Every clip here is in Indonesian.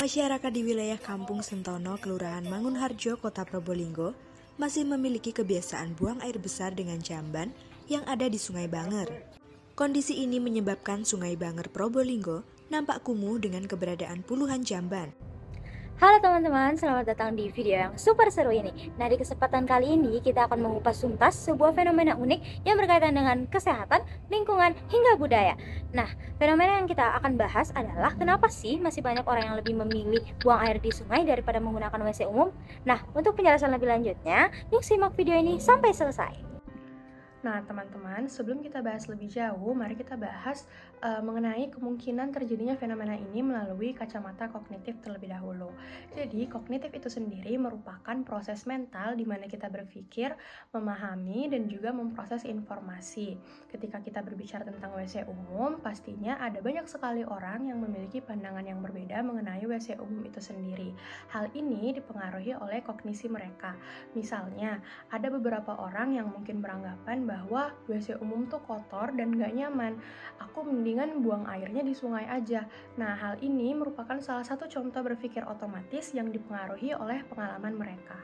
Masyarakat di wilayah Kampung Sentono, Kelurahan Mangunharjo, Kota Probolinggo, masih memiliki kebiasaan buang air besar dengan jamban yang ada di Sungai Banger. Kondisi ini menyebabkan Sungai Banger Probolinggo nampak kumuh dengan keberadaan puluhan jamban. Halo teman-teman, selamat datang di video yang super seru ini. Nah, di kesempatan kali ini kita akan mengupas tuntas sebuah fenomena unik yang berkaitan dengan kesehatan, lingkungan, hingga budaya. Nah, fenomena yang kita akan bahas adalah kenapa sih masih banyak orang yang lebih memilih buang air di sungai daripada menggunakan WC umum. Nah, untuk penjelasan lebih lanjutnya, yuk simak video ini sampai selesai. Nah, teman-teman, sebelum kita bahas lebih jauh, mari kita bahas mengenai kemungkinan terjadinya fenomena ini melalui kacamata kognitif terlebih dahulu. Jadi, kognitif itu sendiri merupakan proses mental di mana kita berpikir, memahami, dan juga memproses informasi. Ketika kita berbicara tentang WC umum, pastinya ada banyak sekali orang yang memiliki pandangan yang berbeda mengenai WC umum itu sendiri. Hal ini dipengaruhi oleh kognisi mereka. Misalnya, ada beberapa orang yang mungkin beranggapan bahwa WC umum tuh kotor dan gak nyaman. Aku mendingan buang airnya di sungai aja. Nah, hal ini merupakan salah satu contoh berpikir otomatis yang dipengaruhi oleh pengalaman mereka.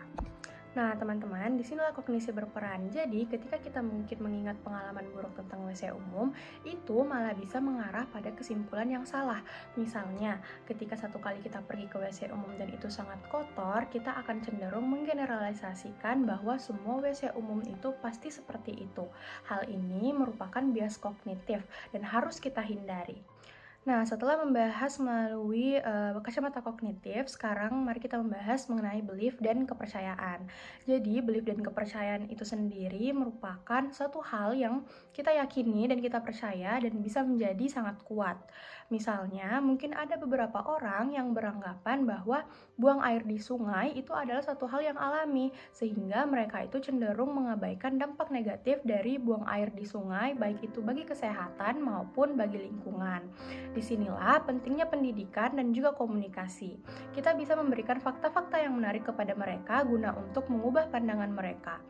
Nah, teman-teman, disinilah kognisi berperan. Jadi, ketika kita mungkin mengingat pengalaman buruk tentang WC umum, itu malah bisa mengarah pada kesimpulan yang salah. Misalnya, ketika satu kali kita pergi ke WC umum dan itu sangat kotor, kita akan cenderung menggeneralisasikan bahwa semua WC umum itu pasti seperti itu. Hal ini merupakan bias kognitif dan harus kita hindari. Nah, setelah membahas melalui kacamata kognitif, sekarang mari kita membahas mengenai belief dan kepercayaan. Jadi, belief dan kepercayaan itu sendiri merupakan suatu hal yang kita yakini dan kita percaya dan bisa menjadi sangat kuat. Misalnya, mungkin ada beberapa orang yang beranggapan bahwa buang air di sungai itu adalah suatu hal yang alami, sehingga mereka itu cenderung mengabaikan dampak negatif dari buang air di sungai, baik itu bagi kesehatan maupun bagi lingkungan. Disinilah pentingnya pendidikan dan juga komunikasi. Kita bisa memberikan fakta-fakta yang menarik kepada mereka guna untuk mengubah pandangan mereka.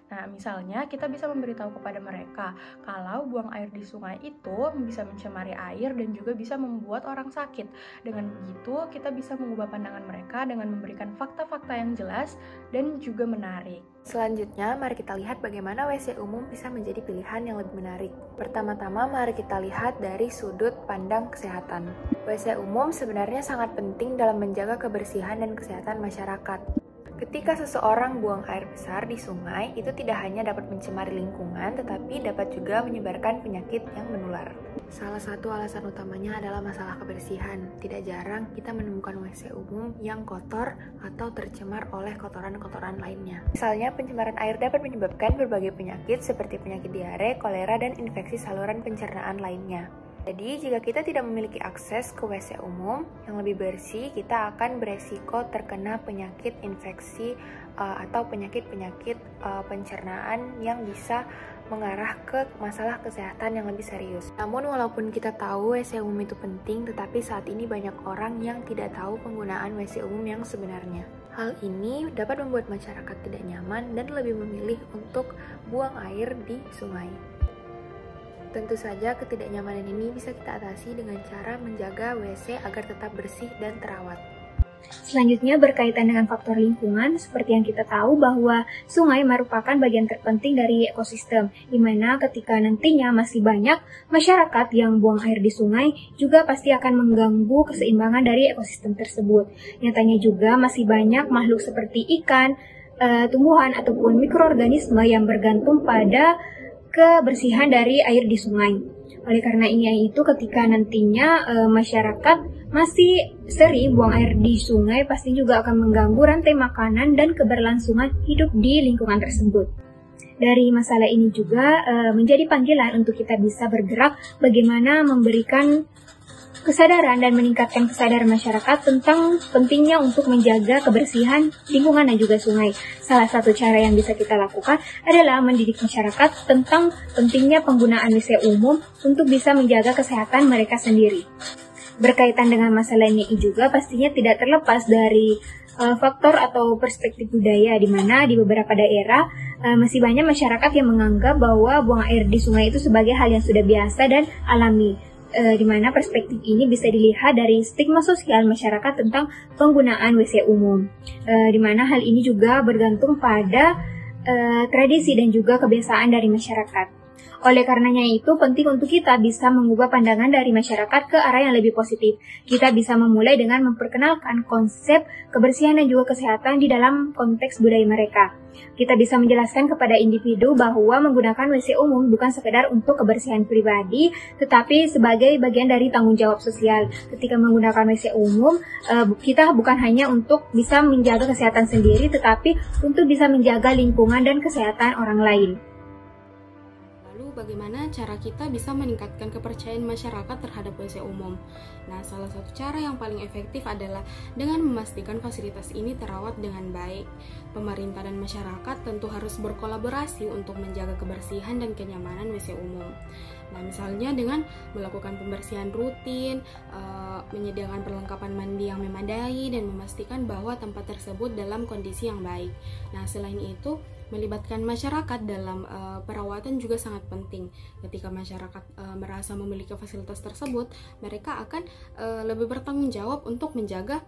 Nah, misalnya kita bisa memberitahu kepada mereka kalau buang air di sungai itu bisa mencemari air dan juga bisa membuat orang sakit. Dengan begitu, kita bisa mengubah pandangan mereka dengan memberikan fakta-fakta yang jelas dan juga menarik. Selanjutnya, mari kita lihat bagaimana WC umum bisa menjadi pilihan yang lebih menarik. Pertama-tama, mari kita lihat dari sudut pandang kesehatan. WC umum sebenarnya sangat penting dalam menjaga kebersihan dan kesehatan masyarakat. Ketika seseorang buang air besar di sungai, itu tidak hanya dapat mencemari lingkungan, tetapi dapat juga menyebarkan penyakit yang menular. Salah satu alasan utamanya adalah masalah kebersihan. Tidak jarang kita menemukan WC umum yang kotor atau tercemar oleh kotoran-kotoran lainnya. Misalnya, pencemaran air dapat menyebabkan berbagai penyakit seperti penyakit diare, kolera, dan infeksi saluran pencernaan lainnya. Jadi, jika kita tidak memiliki akses ke WC umum yang lebih bersih, kita akan beresiko terkena penyakit infeksi atau penyakit-penyakit pencernaan yang bisa mengarah ke masalah kesehatan yang lebih serius. Namun, walaupun kita tahu WC umum itu penting, tetapi saat ini banyak orang yang tidak tahu penggunaan WC umum yang sebenarnya. Hal ini dapat membuat masyarakat tidak nyaman dan lebih memilih untuk buang air di sungai. Tentu saja ketidaknyamanan ini bisa kita atasi dengan cara menjaga WC agar tetap bersih dan terawat. Selanjutnya berkaitan dengan faktor lingkungan, seperti yang kita tahu bahwa sungai merupakan bagian terpenting dari ekosistem, di mana ketika nantinya masih banyak masyarakat yang buang air di sungai, juga pasti akan mengganggu keseimbangan dari ekosistem tersebut. Nyatanya juga masih banyak makhluk seperti ikan, tumbuhan, ataupun mikroorganisme yang bergantung pada kebersihan dari air di sungai. Oleh karena ini ketika nantinya masyarakat masih sering buang air di sungai, pasti juga akan mengganggu rantai makanan dan keberlangsungan hidup di lingkungan tersebut. Dari masalah ini juga menjadi panggilan untuk kita bisa bergerak bagaimana memberikan kesadaran dan meningkatkan kesadaran masyarakat tentang pentingnya untuk menjaga kebersihan lingkungan dan juga sungai. Salah satu cara yang bisa kita lakukan adalah mendidik masyarakat tentang pentingnya penggunaan WC umum untuk bisa menjaga kesehatan mereka sendiri. Berkaitan dengan masalah ini juga pastinya tidak terlepas dari faktor atau perspektif budaya, di mana di beberapa daerah masih banyak masyarakat yang menganggap bahwa buang air di sungai itu sebagai hal yang sudah biasa dan alami. di mana perspektif ini bisa dilihat dari stigma sosial masyarakat tentang penggunaan WC umum, di mana hal ini juga bergantung pada tradisi dan juga kebiasaan dari masyarakat. Oleh karenanya itu penting untuk kita bisa mengubah pandangan dari masyarakat ke arah yang lebih positif. Kita bisa memulai dengan memperkenalkan konsep kebersihan dan juga kesehatan di dalam konteks budaya mereka. Kita bisa menjelaskan kepada individu bahwa menggunakan WC umum bukan sekedar untuk kebersihan pribadi, tetapi sebagai bagian dari tanggung jawab sosial. Ketika menggunakan WC umum, kita bukan hanya untuk bisa menjaga kesehatan sendiri, tetapi untuk bisa menjaga lingkungan dan kesehatan orang lain. Bagaimana cara kita bisa meningkatkan kepercayaan masyarakat terhadap WC umum? Nah, salah satu cara yang paling efektif adalah dengan memastikan fasilitas ini terawat dengan baik. Pemerintah dan masyarakat tentu harus berkolaborasi untuk menjaga kebersihan dan kenyamanan WC umum. Nah, misalnya dengan melakukan pembersihan rutin, menyediakan perlengkapan mandi yang memadai, dan memastikan bahwa tempat tersebut dalam kondisi yang baik. Nah, selain itu, melibatkan masyarakat dalam perawatan juga sangat penting. Ketika masyarakat merasa memiliki fasilitas tersebut, mereka akan lebih bertanggung jawab untuk menjaga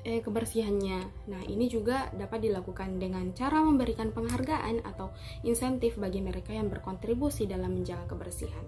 kebersihannya. Nah, ini juga dapat dilakukan dengan cara memberikan penghargaan atau insentif bagi mereka yang berkontribusi dalam menjaga kebersihan.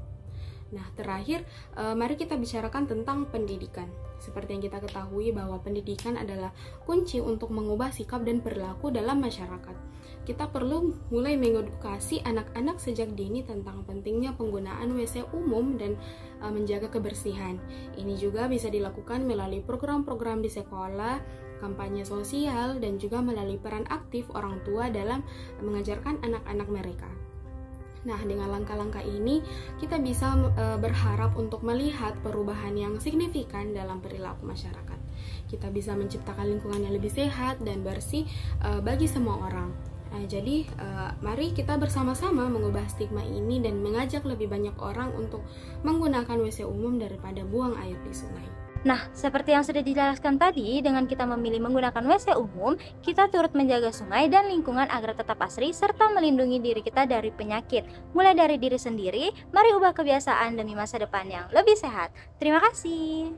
Nah, terakhir, mari kita bicarakan tentang pendidikan. Seperti yang kita ketahui bahwa pendidikan adalah kunci untuk mengubah sikap dan perilaku dalam masyarakat. Kita perlu mulai mengedukasi anak-anak sejak dini tentang pentingnya penggunaan WC umum dan menjaga kebersihan. Ini juga bisa dilakukan melalui program-program di sekolah, kampanye sosial, dan juga melalui peran aktif orang tua dalam mengajarkan anak-anak mereka. Nah, dengan langkah-langkah ini, kita bisa berharap untuk melihat perubahan yang signifikan dalam perilaku masyarakat. Kita bisa menciptakan lingkungan yang lebih sehat dan bersih bagi semua orang. Jadi, mari kita bersama-sama mengubah stigma ini dan mengajak lebih banyak orang untuk menggunakan WC umum daripada buang air di sungai. Nah, seperti yang sudah dijelaskan tadi, dengan kita memilih menggunakan WC umum, kita turut menjaga sungai dan lingkungan agar tetap asri serta melindungi diri kita dari penyakit. Mulai dari diri sendiri, mari ubah kebiasaan demi masa depan yang lebih sehat. Terima kasih.